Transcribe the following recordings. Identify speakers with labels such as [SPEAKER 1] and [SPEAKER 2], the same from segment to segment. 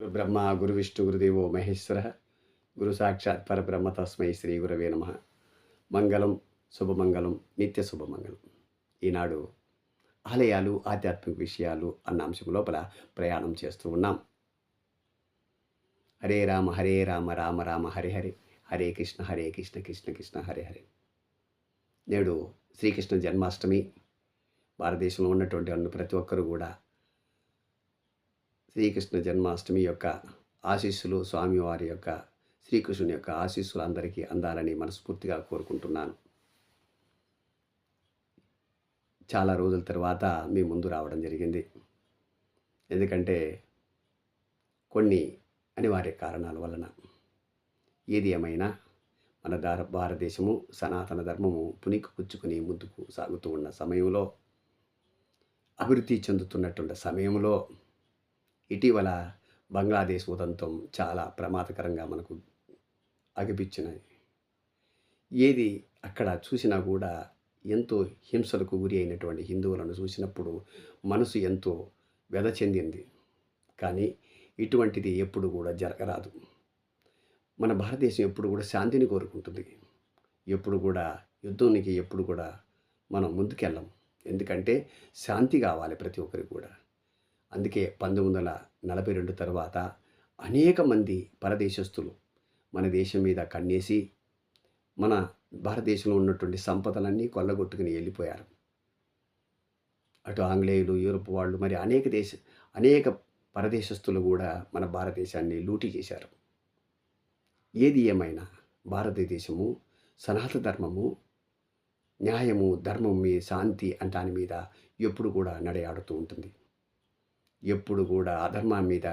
[SPEAKER 1] గురుబ్రహ్మ గురువిష్ణు గురుదేవో మహేశ్వర గురు సాక్షాత్ పరబ్రహ్మ తస్మై శ్రీ గురవే నమ. మంగళం శుభమంగళం నిత్య శుభమంగళం. ఈనాడు ఆలయాలు ఆధ్యాత్మిక విషయాలు అన్న అంశం లోపల ప్రయాణం చేస్తూ ఉన్నాం. హరే రామ రామ రామ హరే హరే, హరే కృష్ణ కృష్ణ కృష్ణ హరే హరే. నేడు శ్రీకృష్ణ జన్మాష్టమి. భారతదేశంలో ఉన్నటువంటి ప్రతి ఒక్కరూ కూడా శ్రీకృష్ణ జన్మాష్టమి యొక్క ఆశీస్సులు, స్వామివారి యొక్క శ్రీకృష్ణుని యొక్క ఆశీస్సులు అందరికీ అందాలని మనస్ఫూర్తిగా కోరుకుంటున్నాను. చాలా రోజుల తర్వాత మీ ముందు రావడం జరిగింది. ఎందుకంటే కొన్ని అనివార్య కారణాల వలన. ఏది ఏమైనా మన భారతదేశము సనాతన ధర్మము పునికి పుచ్చుకుని ముందుకు సాగుతూ ఉన్న సమయంలో, అభివృద్ధి చెందుతున్నటువంటి సమయంలో ఇటీవల బంగ్లాదేశ్ ఉదంతం చాలా ప్రమాదకరంగా మనకు అగిపించినాయి. ఏది అక్కడ చూసినా కూడా ఎంతో హింసలకు గురి అయినటువంటి హిందువులను చూసినప్పుడు మనసు ఎంతో వ్యధ చెందింది. కానీ ఇటువంటిది ఎప్పుడు కూడా జరగరాదు. మన భారతదేశం ఎప్పుడు కూడా శాంతిని కోరుకుంటుంది. ఎప్పుడు కూడా యుద్ధానికి ఎప్పుడు కూడా మనం ముందుకెళ్ళం. ఎందుకంటే శాంతి కావాలి ప్రతి ఒక్కరికి కూడా. అందుకే 1942 తర్వాత అనేక మంది పరదేశస్తులు మన దేశం మీద కన్నేసి మన భారతదేశంలో ఉన్నటువంటి సంపదలన్నీ కొల్లగొట్టుకుని వెళ్ళిపోయారు. అటు ఆంగ్లేయులు, యూరోప్ వాళ్ళు, మరి అనేక పరదేశస్తులు కూడా మన భారతదేశాన్ని లూటీ చేశారు. ఏది ఏమైనా భారతదేశము సనాతన ధర్మము, న్యాయము, ధర్మం మీ శాంతి దాని మీద ఎప్పుడు కూడా నడయాడుతూ ఉంటుంది. ఎప్పుడు కూడా అధర్మం మీద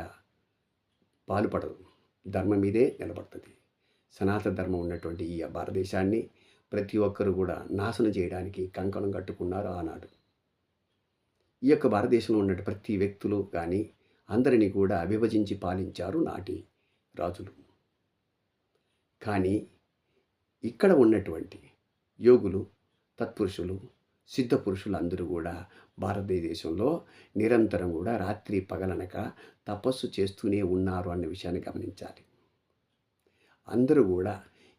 [SPEAKER 1] పాలుపడదు, ధర్మం మీదే నిలబడుతుంది. సనాతన ధర్మం ఉన్నటువంటి ఈ భారతదేశాన్ని ప్రతి ఒక్కరు కూడా నాశనం చేయడానికి కంకణం కట్టుకున్నారు ఆనాడు. ఈ యొక్క భారతదేశంలో ఉన్నటువంటి ప్రతి వ్యక్తులు కానీ అందరినీ కూడా విభజించి పాలించారు నాటి రాజులు. కానీ ఇక్కడ ఉన్నటువంటి యోగులు, తత్పురుషులు, సిద్ధ పురుషులు అందరూ కూడా భారతదేశంలో నిరంతరం కూడా రాత్రి పగలనక తపస్సు చేస్తూనే ఉన్నారు అన్న విషయాన్ని గమనించాలి. అందరూ కూడా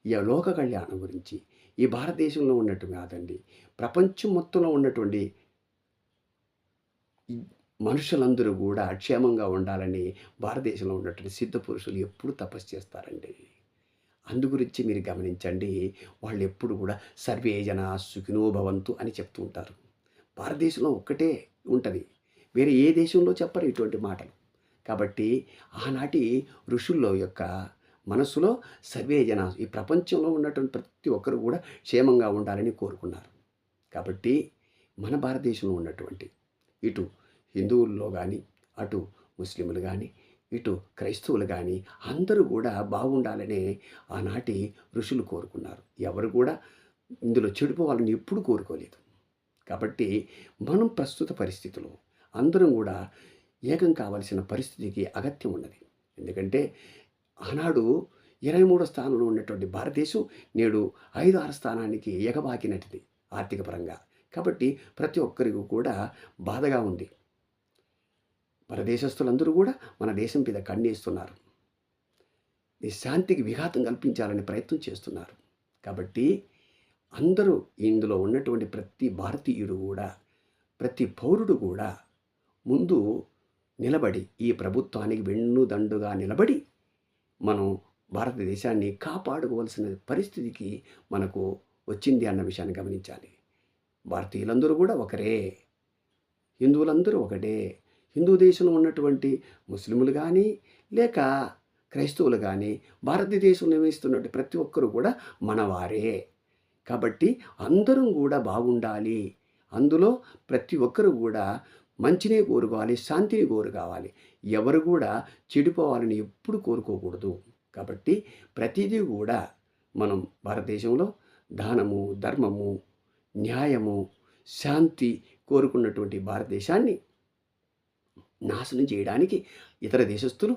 [SPEAKER 1] ఈ లోక కళ్యాణం గురించి ఈ భారతదేశంలో ఉన్నట్టు కాదండి, ప్రపంచం మొత్తంలో ఉన్నటువంటి మనుషులందరూ కూడా క్షేమంగా ఉండాలని భారతదేశంలో ఉన్నటువంటి సిద్ధ పురుషులు ఎప్పుడు తపస్సు చేస్తారండి. అందు గురించి మీరు గమనించండి. వాళ్ళు ఎప్పుడు కూడా సర్వే జన సుఖినో భవంతు అని చెప్తూ ఉంటారు. భారతదేశంలో ఒక్కటే ఉంటుంది, వేరే ఏ దేశంలో చెప్పరు ఇటువంటి మాటలు. కాబట్టి ఆనాటి ఋషుల్లో యొక్క మనసులో సర్వే జన, ఈ ప్రపంచంలో ఉన్నటువంటి ప్రతి ఒక్కరు కూడా క్షేమంగా ఉండాలని కోరుకున్నారు. కాబట్టి మన భారతదేశంలో ఉన్నటువంటి ఇటు హిందువుల్లో కానీ, అటు ముస్లింలు కానీ, ఇటు క్రైస్తవులు కానీ అందరూ కూడా బాగుండాలనే ఆనాటి ఋషులు కోరుకున్నారు. ఎవరు కూడా ఇందులో చెడిపోవాలని ఎప్పుడు కోరుకోలేదు. కాబట్టి మనం ప్రస్తుత పరిస్థితిలో అందరం కూడా ఏకం కావాల్సిన పరిస్థితికి అగత్యం ఉన్నది. ఎందుకంటే ఆనాడు 23వ స్థానంలో ఉన్నటువంటి భారతదేశం నేడు 5-6 స్థానానికి ఎగబాకినటిది ఆర్థిక పరంగా. కాబట్టి ప్రతి ఒక్కరికి కూడా బాధగా ఉంది. పరదేశస్తులందరూ కూడా మన దేశం మీద కన్నేస్తున్నారు. ఈ శాంతికి విఘాతం కల్పించాలని ప్రయత్నం చేస్తున్నారు. కాబట్టి అందరూ ఇందులో ఉన్నటువంటి ప్రతి భారతీయుడు కూడా, ప్రతి పౌరుడు కూడా ముందు నిలబడి ఈ ప్రభుత్వానికి వెన్నుదండుగా నిలబడి మనం భారతదేశాన్ని కాపాడుకోవాల్సిన పరిస్థితికి మనకు వచ్చింది అన్న విషయాన్ని గమనించాలి. భారతీయులందరూ కూడా ఒకరే, హిందువులందరూ ఒకటే. హిందూ దేశంలో ఉన్నటువంటి ముస్లింలు కానీ లేక క్రైస్తవులు కానీ భారతదేశంలో నివసిస్తున్నటువంటి ప్రతి ఒక్కరు కూడా మనవారే. కాబట్టి అందరం కూడా బాగుండాలి. అందులో ప్రతి ఒక్కరు కూడా మంచినే కోరుకోవాలి, శాంతిని కోరుకోవాలి. ఎవరు కూడా చెడిపోవాలని ఎప్పుడు కోరుకోకూడదు. కాబట్టి ప్రతిదీ కూడా మనం భారతదేశంలో దానము, ధర్మము, న్యాయము, శాంతి కోరుకున్నటువంటి భారతదేశాన్ని నాశనం చేయడానికి ఇతర దేశస్తులు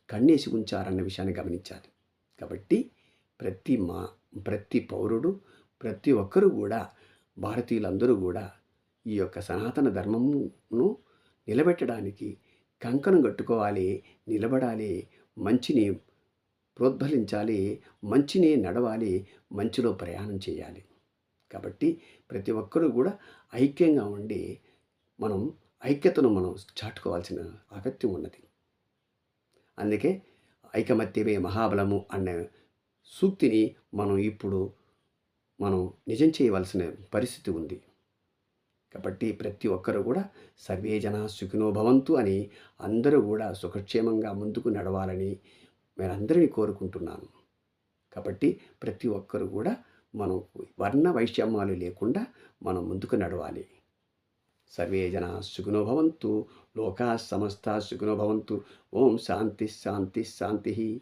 [SPEAKER 1] కన్నేసి ఉంచారన్న విషయాన్ని గమనించాలి. కాబట్టి ప్రతి పౌరుడు, ప్రతి ఒక్కరూ కూడా, భారతీయులందరూ కూడా ఈ యొక్క సనాతన ధర్మమును నిలబెట్టడానికి కంకణం కట్టుకోవాలి, నిలబడాలి, మంచిని ప్రోద్బలించాలి, మంచిని నడవాలి, మంచిలో ప్రయాణం చేయాలి. కాబట్టి ప్రతి ఒక్కరూ కూడా ఐక్యంగా ఉండి మనం ఐక్యతను మనం చాటుకోవాల్సిన అగత్యం ఉన్నది. అందుకే ఐకమత్యమే మహాబలము అనే సూక్తిని మనం నిజం చేయవలసిన పరిస్థితి ఉంది. కాబట్టి ప్రతి ఒక్కరు కూడా సర్వే జన సుఖినో భవంతు అని అందరూ కూడా సుఖక్షేమంగా ముందుకు నడవాలని మీరందరినీ కోరుకుంటున్నాను. కాబట్టి ప్రతి ఒక్కరు కూడా మనం వర్ణ వైషమ్యాలు లేకుండా మనం ముందుకు నడవాలి. సర్వే జన సుఖినో భవంతు, లోకా సమస్త సుఖినో భవంతు. ఓం శాంతి శాంతి శాంతి.